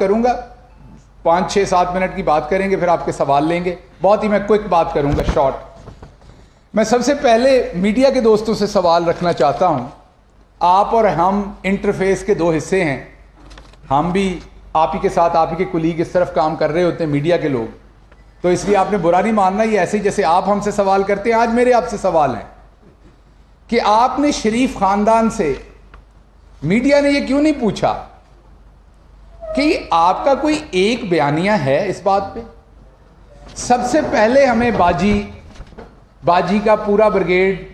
करूंगा, 5-6-7 मिनट की बात करेंगे, फिर आपके सवाल लेंगे। बहुत ही मैं क्विक बात करूंगा, शॉर्ट। मैं सबसे पहले मीडिया के दोस्तों से सवाल रखना चाहता हूं। आप और हम इंटरफेस के दो हिस्से हैं। हम भी आप ही के साथ, आप ही के कुलीग इस तरफ काम कर रहे होते हैं, मीडिया के लोग, तो इसलिए आपने बुरा नहीं मानना। ये ऐसे ही जैसे आप हमसे सवाल करते हैं, आज मेरे आपसे सवाल हैं कि आपने शरीफ खानदान से, मीडिया ने ये क्यों नहीं पूछा कि आपका कोई एक बयानिया है इस बात पे। सबसे पहले हमें बाजी का पूरा ब्रिगेड,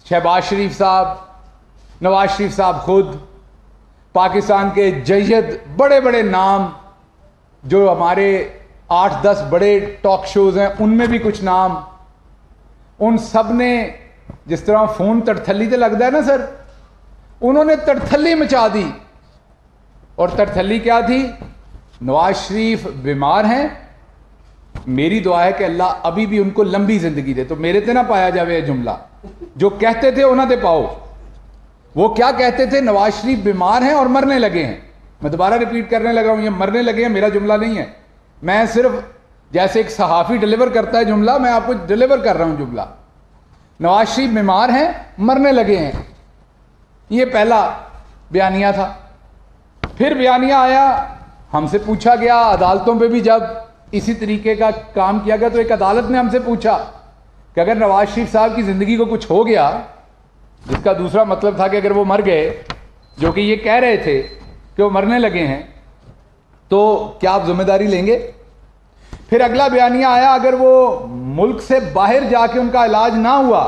शहबाज शरीफ साहब, नवाज शरीफ साहब खुद, पाकिस्तान के जयद बड़े बड़े नाम, जो हमारे 8-10 बड़े टॉक शोज हैं उनमें भी कुछ नाम, उन सब ने जिस तरह फोन तड़थली तो लगता है ना सर, उन्होंने तड़थली मचा दी। और तड़थली क्या थी? नवाज शरीफ बीमार हैं, मेरी दुआ है कि अल्लाह अभी भी उनको लंबी जिंदगी दे। तो मेरे ते ना पाया जावे ये जुमला, जो कहते थे उन्होंने पाओ। वो क्या कहते थे? नवाज शरीफ बीमार हैं और मरने लगे हैं। मैं दोबारा रिपीट करने लगा हूं, ये मरने लगे हैं मेरा जुमला नहीं है। मैं सिर्फ जैसे एक सहाफी डिलीवर करता है जुमला, मैं आपको डिलीवर कर रहा हूं जुमला। नवाज शरीफ बीमार हैं, मरने लगे हैं, ये पहला बयानिया था। फिर बयानिया आया, हमसे पूछा गया, अदालतों पे भी जब इसी तरीके का काम किया गया तो एक अदालत ने हमसे पूछा कि अगर नवाज शरीफ साहब की जिंदगी को कुछ हो गया, जिसका दूसरा मतलब था कि अगर वो मर गए, जो कि ये कह रहे थे कि वो मरने लगे हैं, तो क्या आप जिम्मेदारी लेंगे? फिर अगला बयानिया आया, अगर वो मुल्क से बाहर जाके उनका इलाज ना हुआ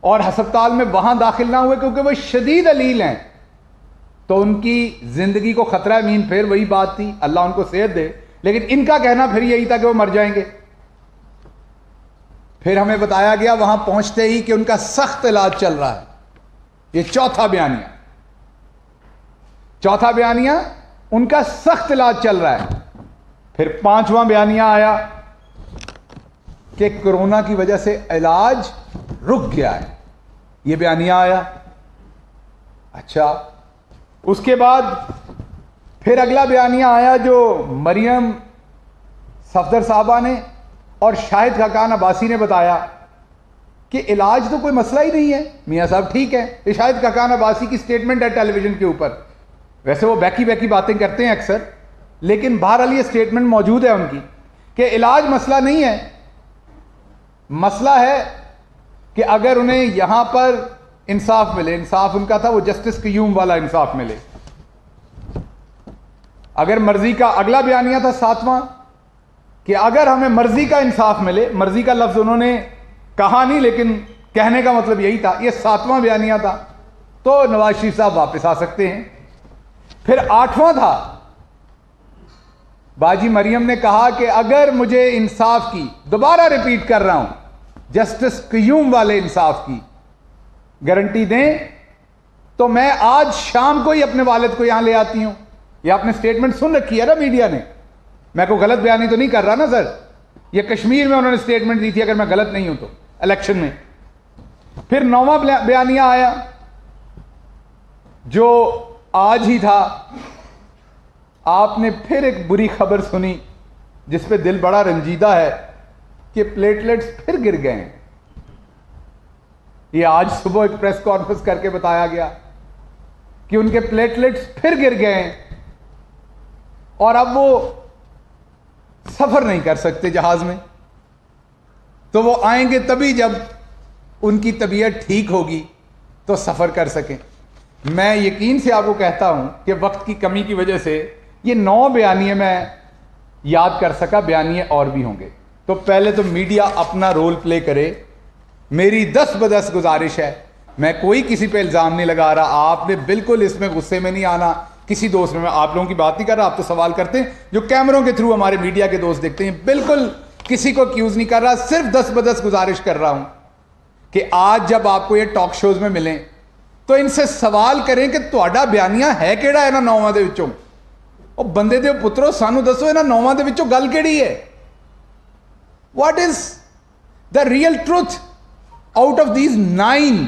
और अस्पताल में वहां दाखिल ना हुए क्योंकि वो शदीद अलील हैं, तो उनकी जिंदगी को खतरा है। मीन फिर वही बात थी, अल्लाह उनको सेहत दे, लेकिन इनका कहना फिर यही था कि वो मर जाएंगे। फिर हमें बताया गया वहां पहुंचते ही कि उनका सख्त इलाज चल रहा है। ये चौथा बयानिया, उनका सख्त इलाज चल रहा है। फिर 5वां बयानिया आया कि कोरोना की वजह से इलाज रुक गया है, ये बयानिया आया। अच्छा, उसके बाद फिर अगला बयानिया आया जो मरियम सफदर साहबा ने और शाहिद खाकान अब्बासी ने बताया कि इलाज तो कोई मसला ही नहीं है, मियां साहब ठीक है। ये शाहिद खाकान अब्बासी की स्टेटमेंट है टेलीविजन के ऊपर। वैसे वो बैकी बातें करते हैं अक्सर, लेकिन बहरहाल ये स्टेटमेंट मौजूद है उनकी कि इलाज मसला नहीं है। मसला है कि अगर उन्हें यहां पर इंसाफ मिले, इंसाफ उनका था वो जस्टिस क्यूम वाला इंसाफ मिले। अगर मर्जी का, अगला बयानिया था 7वां, कि अगर हमें मर्जी का इंसाफ मिले, मर्जी का लफ्ज उन्होंने कहा नहीं लेकिन कहने का मतलब यही था, ये 7वां बयानिया था, तो नवाज शरीफ साहब वापस आ सकते हैं। फिर 8वां था, बाजी मरियम ने कहा कि अगर मुझे इंसाफ की, दोबारा रिपीट कर रहा हूं, जस्टिस क्यूम वाले इंसाफ की गारंटी दें तो मैं आज शाम को ही अपने वालिद को यहां ले आती हूं। यह आपने स्टेटमेंट सुन रखी है ना मीडिया ने, मैं कोई गलत बयानी तो नहीं कर रहा ना सर। यह कश्मीर में उन्होंने स्टेटमेंट दी थी, अगर मैं गलत नहीं हूं तो, इलेक्शन में। फिर 9वां बयानिया आया जो आज ही था। आपने फिर एक बुरी खबर सुनी जिस पे दिल बड़ा रंजीदा है कि प्लेटलेट्स फिर गिर गए हैं। ये आज सुबह एक प्रेस कॉन्फ्रेंस करके बताया गया कि उनके प्लेटलेट्स फिर गिर गए हैं और अब वो सफर नहीं कर सकते जहाज में। तो वो आएंगे तभी जब उनकी तबीयत ठीक होगी तो सफर कर सकें। मैं यकीन से आपको कहता हूं कि वक्त की कमी की वजह से ये 9 बयानिए मैं याद कर सका, बयानिए और भी होंगे। तो पहले तो मीडिया अपना रोल प्ले करे। मेरी 10 बदस गुजारिश है, मैं कोई किसी पे इल्जाम नहीं लगा रहा, आपने बिल्कुल इसमें गुस्से में नहीं आना। किसी दोस्त में, मैं आप लोगों की बात नहीं कर रहा, आप तो सवाल करते हैं जो कैमरों के थ्रू हमारे मीडिया के दोस्त देखते हैं, बिल्कुल किसी को एक्यूज नहीं कर रहा, सिर्फ 10 बदस गुजारिश कर रहा हूं कि आज जब आपको ये टॉक शोज में मिलें तो इनसे सवाल करें कि ਤੁਹਾਡਾ बयानिया है ਕਿਹੜਾ ਇਹਨਾਂ 9ਵਾਂ ਦੇ ਵਿੱਚੋਂ। ਉਹ ਬੰਦੇ ਦੇ ਪੁੱਤਰੋ ਸਾਨੂੰ ਦੱਸੋ ਇਹਨਾਂ 9ਵਾਂ ਦੇ ਵਿੱਚੋਂ ਗੱਲ ਕਿਹੜੀ ਹੈ। What is the real truth out of these 9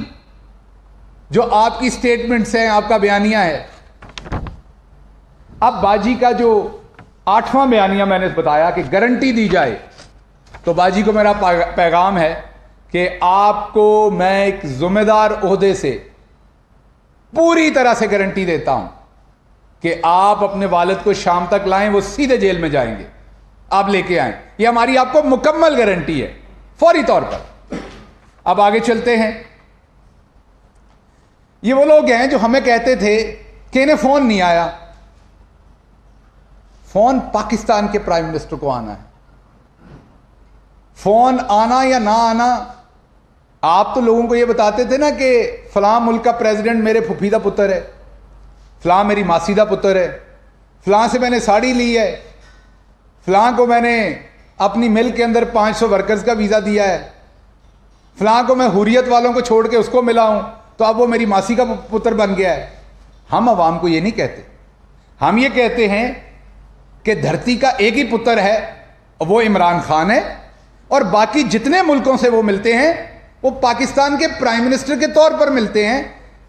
जो आपकी स्टेटमेंट्स हैं, आपका बयानिया है। अब बाजी का जो 8वां बयानिया मैंने बताया कि गारंटी दी जाए, तो बाजी को मेरा पैगाम है कि आपको मैं एक जिम्मेदार ओहदे से पूरी तरह से गारंटी देता हूं कि आप अपने वालिद को शाम तक लाएं, वो सीधे जेल में जाएंगे, आप लेके आएं। ये हमारी आपको मुकम्मल गारंटी है फौरी तौर पर। अब आगे चलते हैं। ये वो लोग हैं जो हमें कहते थे कि इन्हें फोन नहीं आया। फोन पाकिस्तान के प्राइम मिनिस्टर को आना है। फोन आना या ना आना, आप तो लोगों को ये बताते थे ना कि फलां मुल्क का प्रेसिडेंट मेरे फुफी दा पुत्र है, फलां मेरी मासी दा पुत्र है, फलां से मैंने साड़ी ली है, फलां को मैंने अपनी मिल के अंदर 500 वर्कर्स का वीज़ा दिया है, फलां को मैं हुर्रियत वालों को छोड़ के उसको मिला हूं, तो अब वो मेरी मासी का पुत्र बन गया है। हम अवाम को ये नहीं कहते, हम ये कहते हैं कि धरती का एक ही पुत्र है, वो इमरान खान है, और बाकी जितने मुल्कों से वो मिलते हैं वो पाकिस्तान के प्राइम मिनिस्टर के तौर पर मिलते हैं,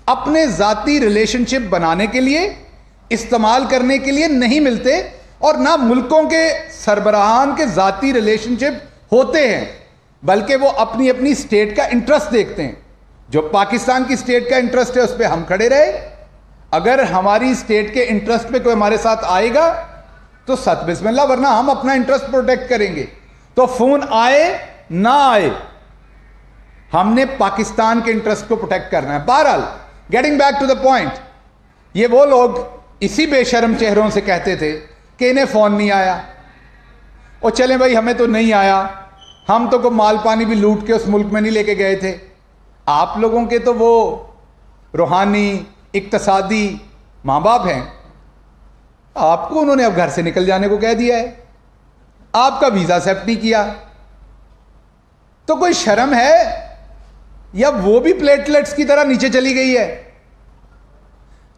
अपने जाती रिलेशनशिप बनाने के लिए, इस्तेमाल करने के लिए नहीं मिलते, और ना मुल्कों के सरबराहान के जाती रिलेशनशिप होते हैं, बल्कि वो अपनी अपनी स्टेट का इंटरेस्ट देखते हैं। जो पाकिस्तान की स्टेट का इंटरेस्ट है उस पर हम खड़े रहे, अगर हमारी स्टेट के इंटरेस्ट पे कोई हमारे साथ आएगा तो सत बिस्मिल्लाह, वरना हम अपना इंटरेस्ट प्रोटेक्ट करेंगे। तो फोन आए ना आए, हमने पाकिस्तान के इंटरेस्ट को प्रोटेक्ट करना है। बहरहाल, getting back to the point, ये वो लोग इसी बेशर्म चेहरों से कहते थे कि इन्हें फोन नहीं आया, और चले भाई हमें तो नहीं आया, हम तो कोई माल पानी भी लूट के उस मुल्क में नहीं लेके गए थे। आप लोगों के तो वो रूहानी इक्तसादी माँ बाप हैं, आपको उन्होंने अब घर से निकल जाने को कह दिया है, आपका वीजा एक्सेप्ट नहीं किया, तो कोई शर्म है या वो भी प्लेटलेट्स की तरह नीचे चली गई है?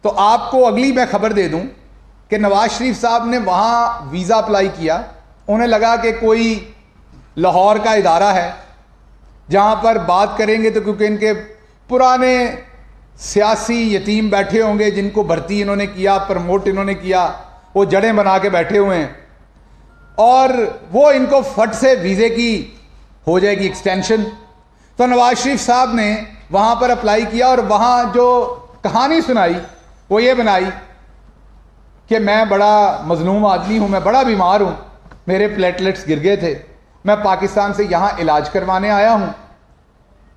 तो आपको अगली मैं खबर दे दूं कि नवाज शरीफ साहब ने वहां वीजा अप्लाई किया, उन्हें लगा कि कोई लाहौर का इदारा है जहां पर बात करेंगे तो क्योंकि इनके पुराने सियासी यतीम बैठे होंगे जिनको भर्ती इन्होंने किया, प्रमोट इन्होंने किया, वो जड़ें बना के बैठे हुए हैं, और वो इनको फट से वीजे की हो जाएगी एक्सटेंशन। तो नवाज शरीफ साहब ने वहां पर अप्लाई किया, और वहां जो कहानी सुनाई वो ये बनाई कि मैं बड़ा मजलूम आदमी हूं, मैं बड़ा बीमार हूं, मेरे प्लेटलेट्स गिर गए थे, मैं पाकिस्तान से यहां इलाज करवाने आया हूं।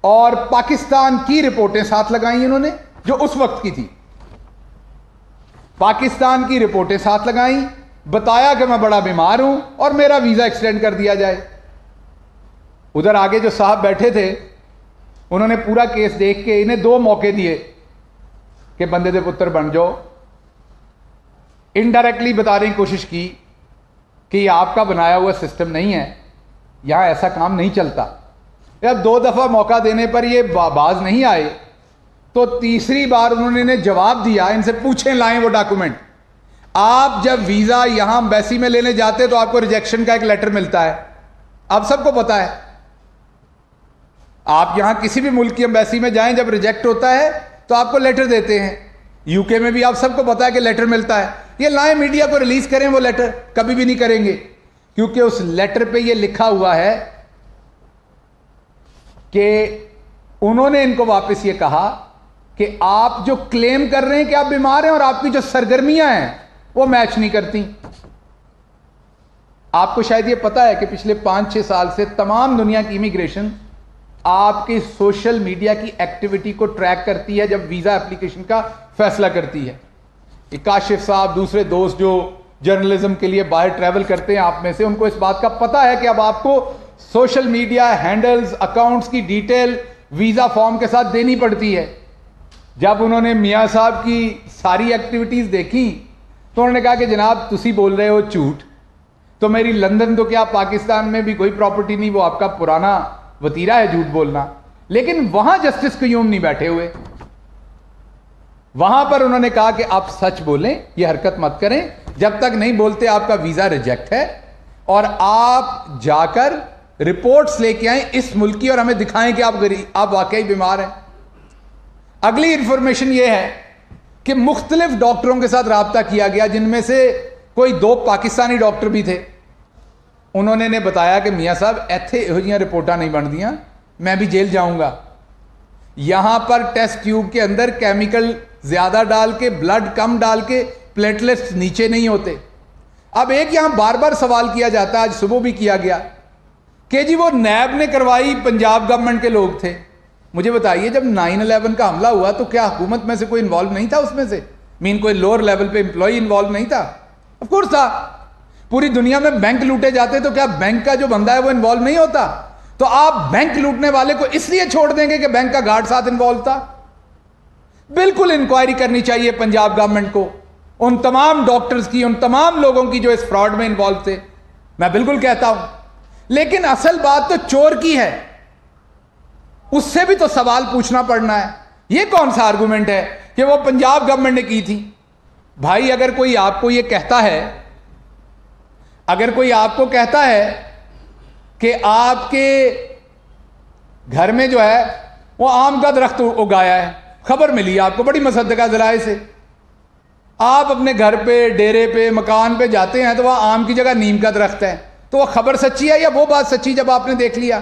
और पाकिस्तान की रिपोर्टें साथ लगाई इन्होंने जो उस वक्त की थी, पाकिस्तान की रिपोर्टें साथ लगाई, बताया कि मैं बड़ा बीमार हूं और मेरा वीजा एक्सटेंड कर दिया जाए। उधर आगे जो साहब बैठे थे उन्होंने पूरा केस देख के इन्हें 2 मौके दिए कि बंदे दे पुत्र बन जाओ। इनडायरेक्टली बताने की कोशिश की कि ये आपका बनाया हुआ सिस्टम नहीं है, यहां ऐसा काम नहीं चलता। जब 2 दफा मौका देने पर ये बाज नहीं आए, तो तीसरी बार उन्होंने इन्हें जवाब दिया, इनसे पूछें लाएं वो डॉक्यूमेंट। आप जब वीजा यहां एम्बेसी में लेने जाते तो आपको रिजेक्शन का एक लेटर मिलता है, आप सबको पता है। आप यहां किसी भी मुल्क की एम्बेसी में जाएं, जब रिजेक्ट होता है तो आपको लेटर देते हैं। यूके में भी आप सबको पता है कि लेटर मिलता है। ये लाएं, मीडिया को रिलीज करें वो लेटर, कभी भी नहीं करेंगे, क्योंकि उस लेटर पे ये लिखा हुआ है कि उन्होंने इनको वापस ये कहा कि आप जो क्लेम कर रहे हैं कि आप बीमार हैं और आपकी जो सरगर्मियां हैं वो मैच नहीं करती। आपको शायद ये पता है कि पिछले 5-6 साल से तमाम दुनिया की इमिग्रेशन आपकी सोशल मीडिया की एक्टिविटी को ट्रैक करती है जब वीजा एप्लीकेशन का फैसला करती है। काशिफ साहब, दूसरे दोस्त जो जर्नलिज्म के लिए बाहर ट्रैवल करते हैं आप में से, उनको इस बात का पता है कि अब आपको सोशल मीडिया हैंडल्स, अकाउंट्स की डिटेल वीजा फॉर्म के साथ देनी पड़ती है। जब उन्होंने मियां साहब की सारी एक्टिविटीज देखी तो उन्होंने कहा कि जनाब तुसी बोल रहे हो झूठ, तो मेरी लंदन तो क्या पाकिस्तान में भी कोई प्रॉपर्टी नहीं, वो आपका पुराना वतीरा है झूठ बोलना। लेकिन वहां जस्टिस क्यूम नहीं बैठे हुए, वहां पर उन्होंने कहा कि आप सच बोलें, ये हरकत मत करें, जब तक नहीं बोलते आपका वीजा रिजेक्ट है, और आप जाकर रिपोर्ट्स लेके आए इस मुल्क की और हमें दिखाएं कि आप वाकई बीमार हैं। अगली इंफॉर्मेशन यह है कि मुख्तलिफ डॉक्टरों के साथ रब्ता किया गया, जिनमें से कोई 2 पाकिस्तानी डॉक्टर भी थे। उन्होंने ने बताया कि मियाँ साहब इत्थे इहो जिहियां रिपोर्टां नहीं बनदियां, मैं भी जेल जाऊंगा। यहां पर टेस्ट ट्यूब के अंदर केमिकल ज्यादा डाल के, ब्लड कम डाल के, प्लेटलेट्स नीचे नहीं होते। अब एक यहां बार बार सवाल किया जाता है, आज सुबह भी किया गया, कि जी वो नैब ने करवाई, पंजाब गवर्नमेंट के लोग थे। मुझे बताइए, जब 9/11 का हमला हुआ तो क्या हुकूमत में से कोई इन्वॉल्व नहीं था उसमें से? मीन कोई लोअर लेवल पे एम्प्लॉय इन्वॉल्व नहीं था? ऑफ कोर्स था। पूरी दुनिया में बैंक लूटे जाते तो क्या बैंक का जो बंदा है वो इन्वॉल्व नहीं होता? तो आप बैंक लूटने वाले को इसलिए छोड़ देंगे कि बैंक का गार्ड साथ इन्वॉल्व था? बिल्कुल इंक्वायरी करनी चाहिए पंजाब गवर्नमेंट को, उन तमाम डॉक्टर्स की, उन तमाम लोगों की जो इस फ्रॉड में इन्वॉल्व थे। मैं बिल्कुल कहता हूं, लेकिन असल बात तो चोर की है, उससे भी तो सवाल पूछना पड़ना है। यह कौन सा आर्गुमेंट है कि वो पंजाब गवर्नमेंट ने की थी? भाई अगर कोई आपको यह कहता है, अगर कोई आपको कहता है कि आपके घर में जो है वो आम का दरख्त उगाया है, खबर मिली आपको बड़ी मुसद्दका ज़राए से, आप अपने घर पे, डेरे पे, मकान पे जाते हैं तो वह आम की जगह नीम का दरख्त है, तो वह खबर सच्ची है या वो बात सच्ची जब आपने देख लिया?